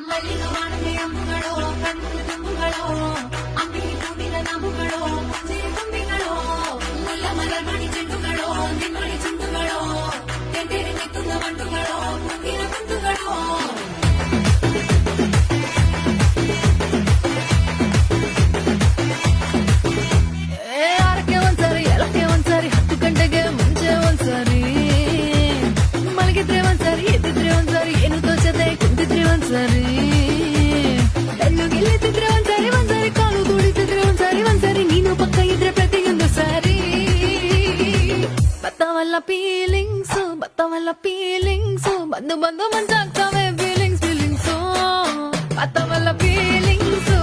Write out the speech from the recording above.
ಮಲ್ಲಿಗವಾಣದೆ ಅಂಬುಗಳೋ ಕಣ್ಣು ತುಂಬುಗಳೋ ಅಂಬಿಗೆ ಹೂವಿನ ನಾಮುಗಳೋ ಮುಂಜಿರಿ ತುಂಬಿಗಳೋ ಮುಲ್ಲ ಮಲರ್ಮಣಿ ಚೆಂಡುಗಳೋ ನಿಮ್ಮಣಿ ಚುಂಡುಗಳೋ ತೆಂಟೆರೆ ಮೆತ್ತುಂದ ಮಂಡುಗಳೋ ಮುಂಗಿನ ಗುಂಡುಗಳೋ ಆರಕ್ಕೆ ಒಂದ್ಸರಿ ಏಳಕ್ಕೆ ಒಂದ್ಸರಿ 10 ಗಂಟೆಗೆ ಮುಂಚೆ ಒಂದ್ಸರಿ ಮಲಗಿದ್ರೆ ಒಂದ್ಸರಿ ಎದ್ದಿದ್ರೆ ಒಂದ್ಸರಿ ಏನು ತೋಚದೆ ಕುಂತಿದ್ರೆ ಒಂದ್ಸರಿ ಬೆನ್ನು ಗಿಲ್ಲಿದ್ರೆ ಒಂದ್ಸರಿ ಒಂದ್ಸರಿ ಕಾಲು ದುಡಿತಿದ್ರೆ ಒಂದ್ಸರಿ ನೀನು ಪಕ್ಕ ಇದ್ರೆ ಪ್ರತಿಯೊಂದು ಸಾರಿ ಬತ್ತವಲ್ಲ ಫೀಲಿಂಗ್ಸು ಬಂದು ಮಂಚಾಗ್ತವೆ ಫೀಲಿಂಗ್ಸು ಬತ್ತವಲ್ಲ ಫೀಲಿಂಗ್ಸು